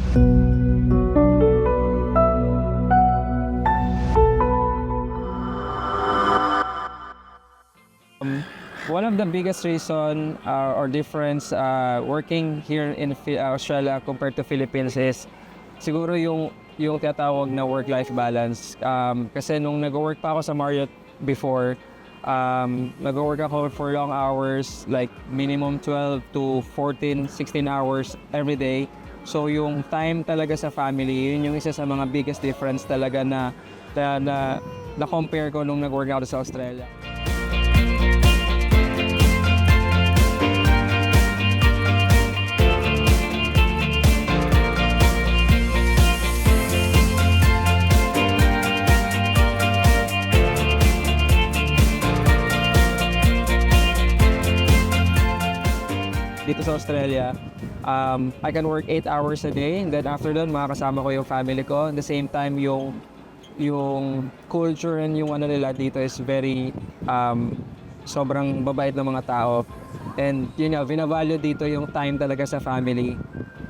One of the biggest reason or difference working here in Australia compared to Philippines is siguro yung tinatawag na work-life balance. Kasi nung nag-work pa ako sa Marriott before, nag-work ako for long hours, like minimum 12 to 14, 16 hours every day. So yung time talaga sa family, yun yung isa sa mga biggest difference talaga na compare ko nung nag-work ako sa Australia. Dito sa Australia, I can work 8 hours a day, and then after that, makakasama ko yung family ko. At the same time, yung culture and yung ano nila dito is very sobrang babait ng mga tao. And yun nga, binavalue dito yung time talaga sa family.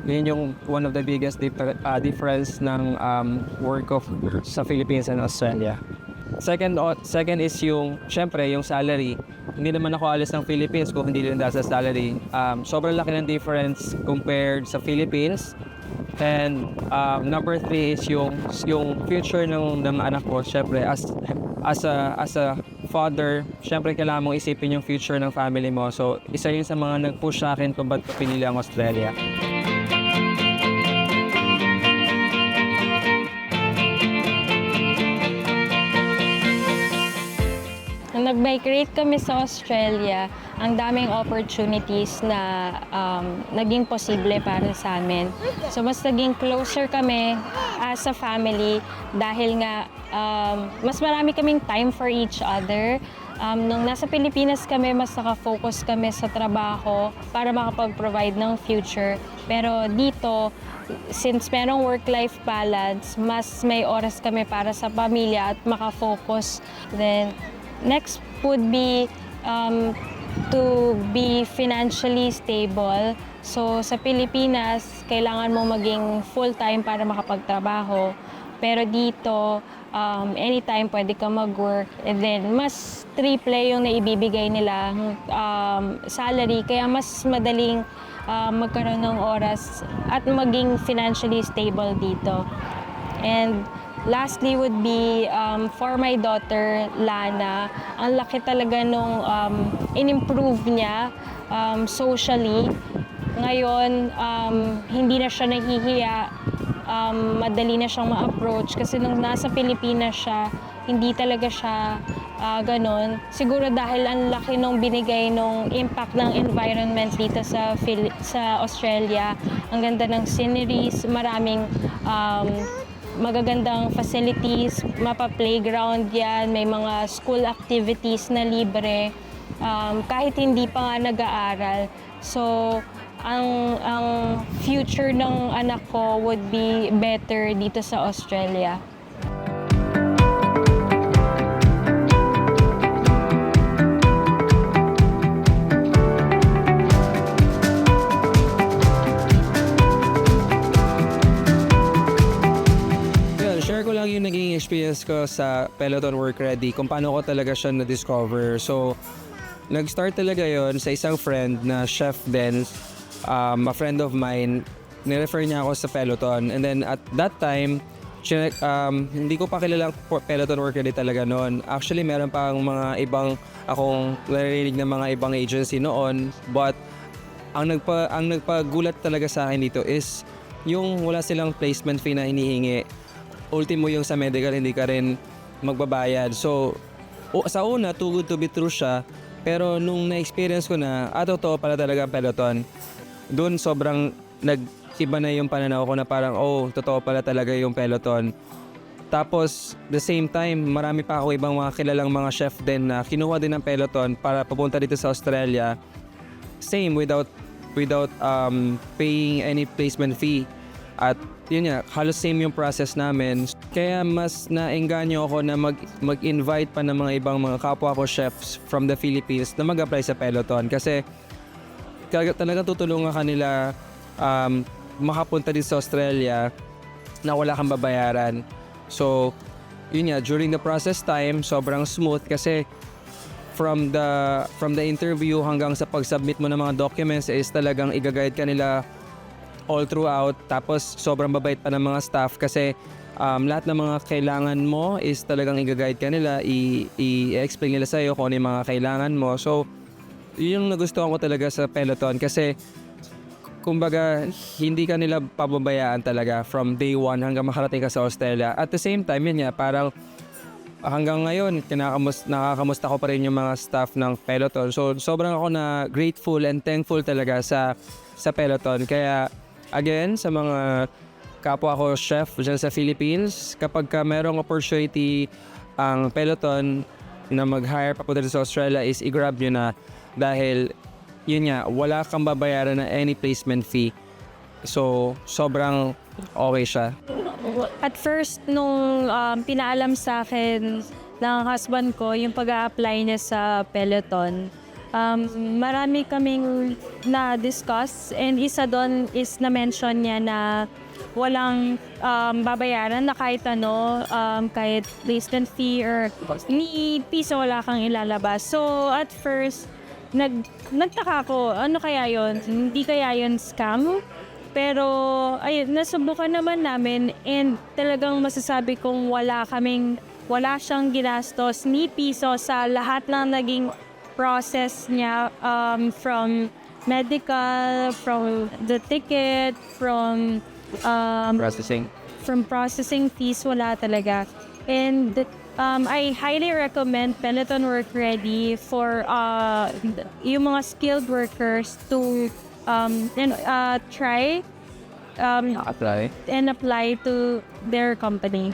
Yun yung one of the biggest difference ng work of sa Philippines and Australia. Second is yung, syempre, yung salary. Hindi naman ako alis ng Philippines kung hindi rin dahil sa salary. Sobrang laki ng difference compared sa Philippines. And number 3 is yung future ng anak ko. Syempre, as a father, syempre kailangan mong isipin yung future ng family mo. So, isa yun sa mga nag-push sa akin kung ba't ko pinili ang Australia. Nung nag-migrate kami sa Australia, ang daming opportunities na naging posible para sa amin. So mas naging closer kami as a family dahil nga mas marami kaming time for each other. Nung nasa Pilipinas kami, mas nakafocus kami sa trabaho para makapag-provide ng future. Pero dito, since merong work-life balance, mas may oras kami para sa pamilya at makafocus. Then, next would be to be financially stable. So sa Pilipinas, kailangan mo maging full-time para makapagtrabaho. Pero dito, anytime pwede ka mag-work. And then, mas triple yung naibibigay nila salary. Kaya mas madaling magkaroon ng oras at maging financially stable dito. And lastly would be for my daughter, Lana, ang laki talaga nung in-improve niya socially. Ngayon, hindi na siya nahihiya, madali na siyang ma-approach kasi nung nasa Pilipinas siya, hindi talaga siya ganon. Siguro dahil ang laki nung binigay nung impact ng environment dito sa Australia. Ang ganda ng sceneries, maraming magagandang facilities, mapa-playground yan, may mga school activities na libre, kahit hindi pa nga nag-aaral. So, ang future ng anak ko would be better dito sa Australia. Share ko lang yung naging experience ko sa Peloton Work Ready, kung paano ko talaga siya na-discover. So, nag-start talaga yon sa isang friend na chef din, a friend of mine, nirefer niya ako sa Peloton. And then at that time, hindi ko pa kilalang Peloton Work Ready talaga noon. Actually, meron pa mga ibang akong narinig ng mga ibang agency noon. But ang nagpagulat talaga sa akin dito is yung wala silang placement fee na hinihingi. Ultimo yung sa medical, hindi ka rin magbabayad. So, sa una, too good to be true siya. Pero nung na-experience ko na, totoo pala talaga ang Peloton. Doon sobrang nag-iba na yung pananaw ko na parang, totoo pala talaga yung Peloton. Tapos, the same time, marami pa ako ibang mga kilalang mga chef din na kinuha din ng Peloton para papunta dito sa Australia. Same, without paying any placement fee. At yun nga, halos same yung process namin. Kaya mas naengganyo ako na mag-invite pa ng mga ibang mga kapwa ko chefs from the Philippines na mag-apply sa Peloton. Kasi talagang tutulungan kanila makapunta din sa Australia na wala kang babayaran. So, yun nga, during the process time, sobrang smooth kasi from the interview hanggang sa pag-submit mo ng mga documents is talagang i-guide ka nila all throughout. Tapos sobrang babait pa ng mga staff kasi lahat ng mga kailangan mo is talagang i-guide ka nila, i-explain nila sa'yo kung ano yung mga kailangan mo. So, yun yung nagustuhan ko talaga sa Peloton kasi kumbaga hindi ka nila pababayaan talaga from day one hanggang makarating ka sa Australia. At the same time, yun nga, parang hanggang ngayon, nakakamusta ko pa rin yung mga staff ng Peloton. So, sobrang ako na grateful and thankful talaga sa Peloton. Kaya, again, sa mga kapwa ko chef dyan sa Philippines, kapag ka merong opportunity ang Peloton na mag-hire papunta sa Australia is i-grab nyo na dahil yun nga, wala kang babayaran na any placement fee. So, sobrang okay siya. At first, nung pinaalam sa akin ng husband ko yung pag-a-apply niya sa Peloton, marami kaming na-discuss and isa doon is na-mention niya na walang babayaran na kahit ano, kahit placement fee or ni piso wala kang ilalabas. So at first, nagtaka ko, ano kaya yon? Hindi kaya yon scam? Pero ayun, nasubukan naman namin and talagang masasabi kong wala siyang ginastos ni piso sa lahat ng naging process niya, from medical, from the ticket, from processing fees, wala talaga. And I highly recommend Peloton Work Ready for yung mga skilled workers to try and apply to their company.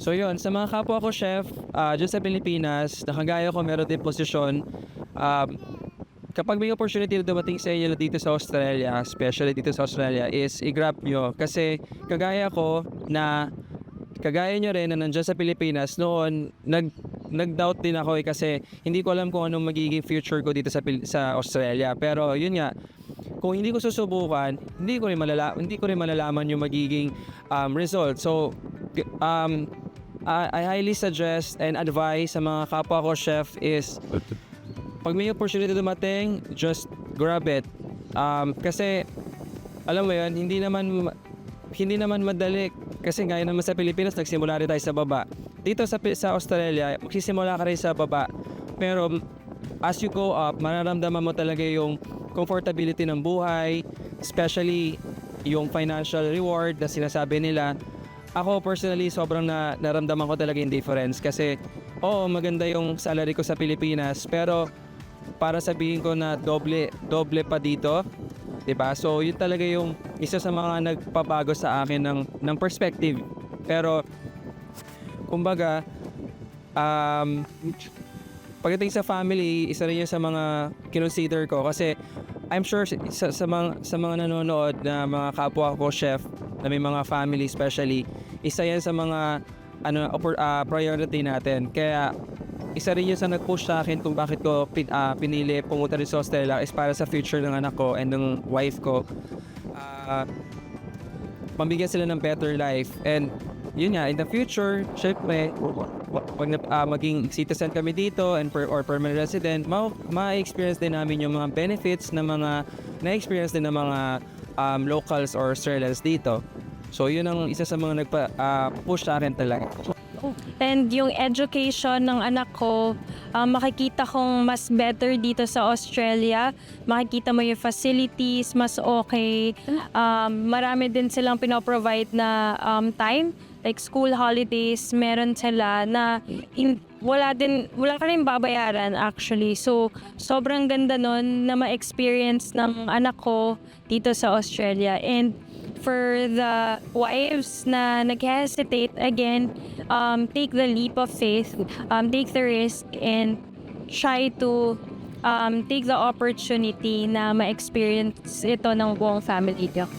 So yun, sa mga kapwa ko chef, dyan sa Pilipinas, nakagaya ko meron din posisyon. Kapag may opportunity na dumating sa inyo dito sa Australia, especially dito sa Australia, is i-grab nyo. Kasi kagaya ko na, kagaya nyo rin na nandyan sa Pilipinas, noon, nag-doubt din ako kasi hindi ko alam kung anong magiging future ko dito sa Australia. Pero yun nga, kung hindi ko susubukan, hindi ko rin malalaman yung magiging result. So, I highly suggest and advise sa mga kapwa ko chef is pag may opportunity dumating, just grab it. Kasi alam mo yun, hindi naman madali kasi gaya naman sa Pilipinas nagsimula rin tayo sa baba. Dito sa Australia, magsisimula ka rin sa baba. Pero as you go up, mararamdaman mo talaga yung comfortability ng buhay, especially yung financial reward na sinasabi nila. Ako personally, sobrang naramdaman ko talaga yung difference kasi maganda yung salary ko sa Pilipinas pero para sabihin ko na doble pa dito, 'di ba? So, yun talaga yung isa sa mga nagpabago sa akin ng perspective. Pero kumbaga pagdating sa family, isa rin yun sa mga kinonsider ko kasi I'm sure sa mga nanonood na mga kapwa ko chef na may mga family especially, isa yan sa mga priority natin. Kaya isa rin yun sa nag-push sa akin kung bakit ko pinili pumunta rin sa Australia is para sa future ng anak ko and ng wife ko. Mabigyan sila ng better life. And yun nga, in the future, syempre, pag maging citizen kami dito or permanent resident, ma-experience din namin yung mga benefits na mga na-experience din ng mga locals or Australians dito. So yun ang isa sa mga nagpa-push sa akin talaga. And yung education ng anak ko, makikita kong mas better dito sa Australia. Makikita mo yung facilities, mas okay. Marami din silang pinoprovide na time, like school holidays, meron sila na wala ka rin babayaran actually. So, sobrang ganda nun na ma-experience ng anak ko dito sa Australia. And for the wives na nag-hesitate, again, take the leap of faith, take the risk, and try to take the opportunity na ma-experience ito ng buong family niyo.